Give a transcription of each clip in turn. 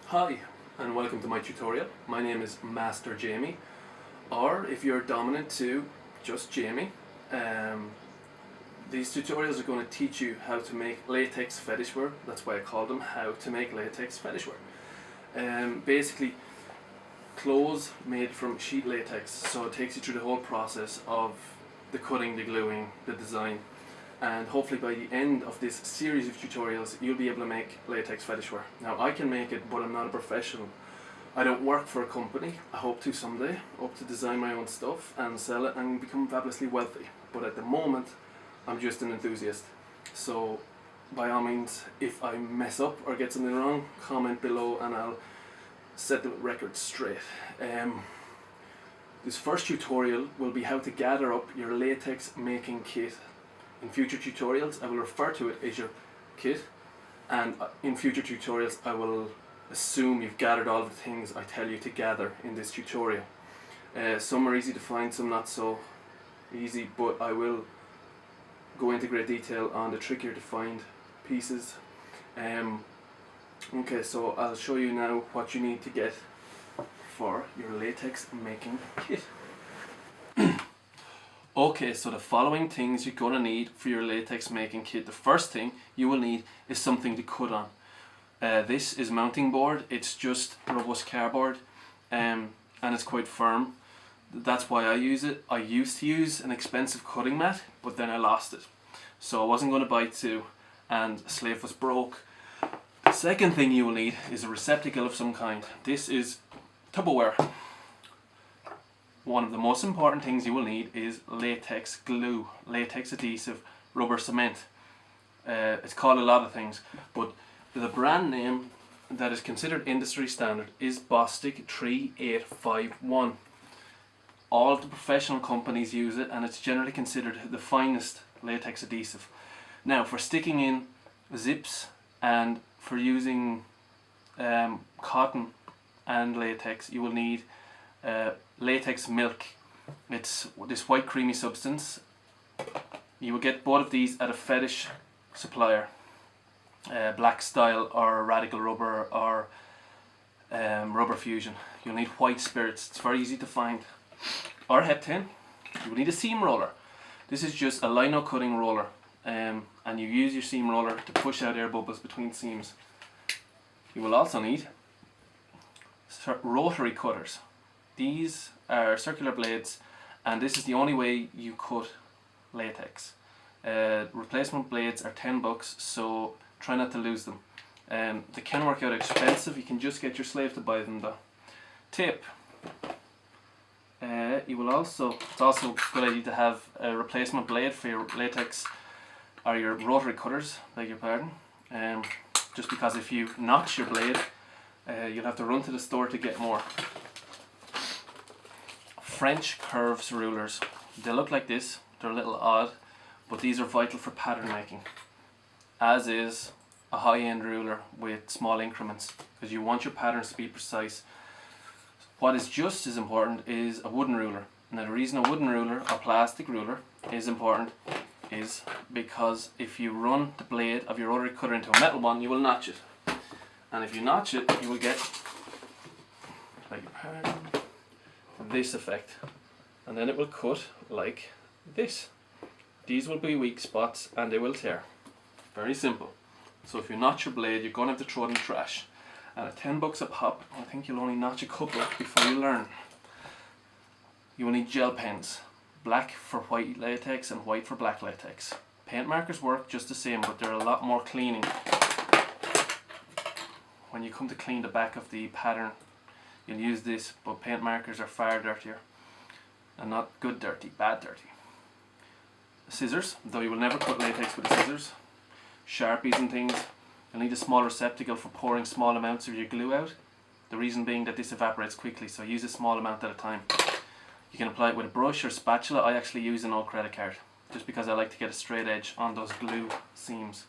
Hi and welcome to my tutorial. My name is Master Jamie, or if you're dominant to just Jamie. These tutorials are going to teach you how to make latex fetish wear. That's why I call them how to make latex fetish wear. Basically clothes made from sheet latex, so it takes you through the whole process of the cutting, the gluing, the design, and hopefully by the end of this series of tutorials you'll be able to make latex fetish wear. Now I can make it, but I'm not a professional. I don't work for a company. I hope to someday. I hope to design my own stuff and sell it and become fabulously wealthy, but at the moment I'm just an enthusiast. So by all means, if I mess up or get something wrong, comment below and I'll set the record straight. This first tutorial will be how to gather up your latex making kit. In future tutorials I will refer to it as your kit, and in future tutorials I will assume you've gathered all the things I tell you to gather in this tutorial. Some are easy to find, some not so easy, but I will go into great detail on the trickier to find pieces. Okay, so I'll show you now what you need to get for your latex making kit. Okay, so the following things you're going to need for your latex making kit. The first thing you will need is something to cut on. This is mounting board. It's just robust cardboard, and it's quite firm. That's why I use it. I used to use an expensive cutting mat, but then I lost it, so I wasn't going to buy two, and a slave was broke. The second thing you will need is a receptacle of some kind. This is Tupperware. One of the most important things you will need is latex glue, latex adhesive, rubber cement. It's called a lot of things, but the brand name that is considered industry standard is Bostik 3851. All of the professional companies use it, and it's generally considered the finest latex adhesive. Now, for sticking in zips and for using cotton and latex, you will need latex milk. It's this white creamy substance. You will get both of these at a fetish supplier, Black Style or Radical Rubber or Rubber Fusion. You'll need white spirits. It's very easy to find. Or heptane. You will need a seam roller. This is just a lino cutting roller, and you use your seam roller to push out air bubbles between seams. You will also need rotary cutters. These are circular blades, and this is the only way you cut latex. Replacement blades are $10, so try not to lose them. They can work out expensive. You can just get your slave to buy them though. Tip. It's also a good idea to have a replacement blade for your latex or your rotary cutters, beg your pardon. Just because if you notch your blade, you'll have to run to the store to get more. French curves rulers. They look like this. They're a little odd, but these are vital for pattern making, as is a high-end ruler with small increments, because you want your patterns to be precise. What is just as important is a wooden ruler. Now, the reason a wooden ruler or plastic ruler is important is because if you run the blade of your rotary cutter into a metal one, you will notch it, and if you notch it, you will get, beg your pardon, this effect, and then it will cut like this. These will be weak spots and they will tear. Very simple. So if you notch your blade, you're going to have to throw it in the trash, and at $10 a pop, I think you'll only notch a couple before you learn. You will need gel pens, black for white latex and white for black latex. Paint markers work just the same, but they're a lot more cleaning. When you come to clean the back of the pattern, you'll use this, but paint markers are far dirtier, and not good dirty, bad dirty. Scissors, though you will never cut latex with scissors. Sharpies and things. You'll need a small receptacle for pouring small amounts of your glue out. The reason being that this evaporates quickly, so use a small amount at a time. You can apply it with a brush or spatula. I actually use an old credit card, just because I like to get a straight edge on those glue seams.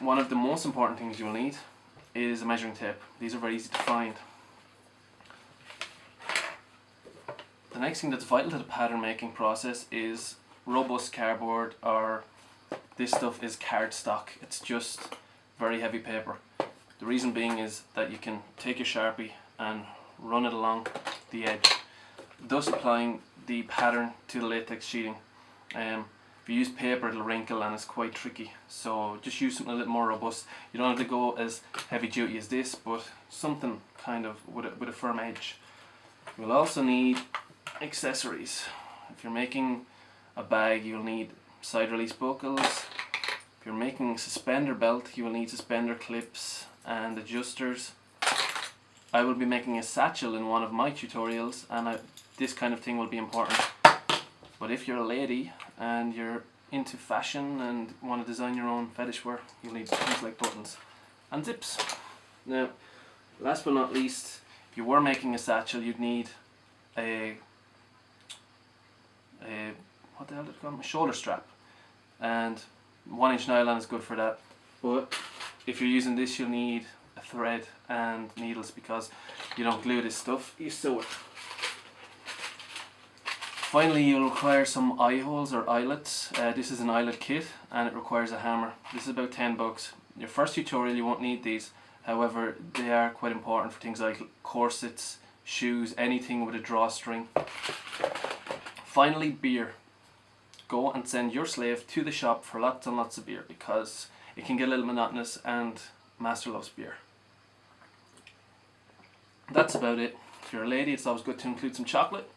One of the most important things you will need is a measuring tape. These are very easy to find. The next thing that's vital to the pattern making process is robust cardboard, or this stuff is cardstock. It's just very heavy paper. The reason being is that you can take your Sharpie and run it along the edge, thus applying the pattern to the latex sheeting. If you use paper, it'll wrinkle and it's quite tricky, so just use something a little more robust. You don't have to go as heavy duty as this, but something kind of with a firm edge. You'll also need accessories. If you're making a bag, you'll need side release buckles. If you're making a suspender belt, you will need suspender clips and adjusters. I will be making a satchel in one of my tutorials, and this kind of thing will be important. But if you're a lady and you're into fashion and want to design your own fetish wear, you'll need things like buttons and zips. Now, last but not least, if you were making a satchel, you'd need a what the hell did it call? A shoulder strap, and 1-inch nylon is good for that. But if you're using this, you'll need a thread and needles, because you don't glue this stuff, you sew it. Finally, you'll require some eye holes or eyelets. This is an eyelet kit and it requires a hammer. This is about $10. Your first tutorial you won't need these, however they are quite important for things like corsets, shoes, anything with a drawstring. Finally, beer. Go and send your slave to the shop for lots and lots of beer, because it can get a little monotonous and master loves beer. That's about it. If you're a lady, it's always good to include some chocolate.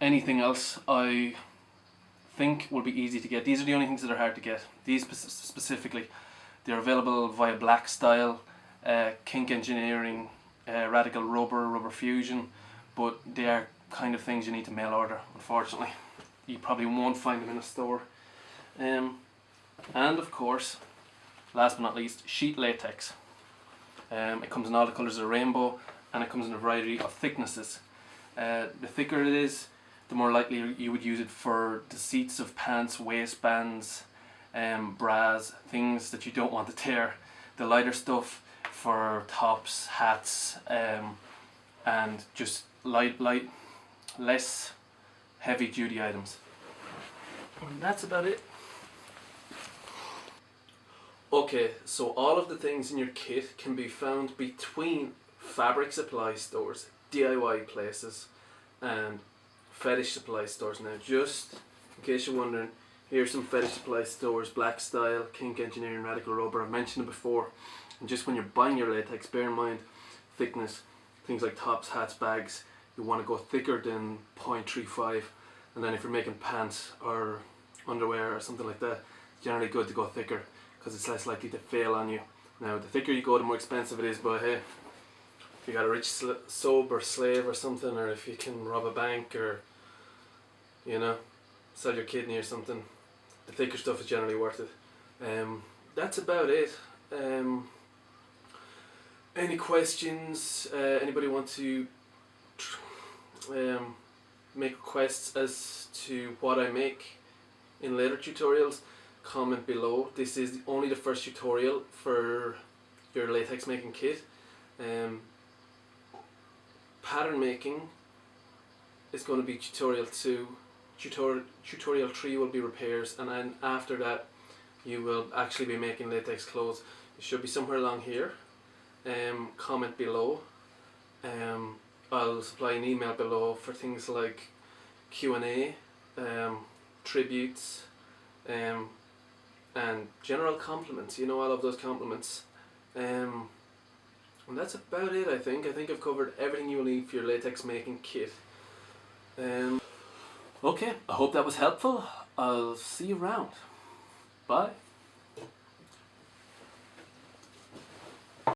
Anything else I think will be easy to get. These are the only things that are hard to get. These specifically, they're available via Black Style, Kink Engineering, Radical Rubber Fusion, but they are kind of things you need to mail order, unfortunately. You probably won't find them in a store. And of course, last but not least, sheet latex. It comes in all the colours of the rainbow, and it comes in a variety of thicknesses. The thicker it is, the more likely you would use it for the seats of pants, waistbands, bras, things that you don't want to tear. The lighter stuff for tops, hats, and just less heavy duty items. And that's about it. Okay, so all of the things in your kit can be found between fabric supply stores, DIY places, and fetish supply stores. Now, just in case you're wondering, here's some fetish supply stores: Black Style, Kink Engineering, Radical Rubber. I've mentioned it before. And just when you're buying your latex, bear in mind thickness. Things like tops, hats, bags, you want to go thicker than 0.35. And then if you're making pants or underwear or something like that, it's generally good to go thicker, because it's less likely to fail on you. Now, the thicker you go, the more expensive it is, but hey, if you got a rich sober slave or something, or if you can rob a bank, or, you know, sell your kidney or something, the thicker stuff is generally worth it. That's about it. Any questions? Anybody want to make requests as to what I make in later tutorials? Comment below. This is only the first tutorial for your latex making kit. Pattern making is going to be tutorial 2. Tutorial 3 will be repairs, and then after that you will actually be making latex clothes. It should be somewhere along here. Comment below. I'll supply an email below for things like Q&A, tributes, and general compliments. You know, I love those compliments. And that's about it, I think. I think I've covered everything you'll need for your latex making kit. Okay, I hope that was helpful. I'll see you around. Bye.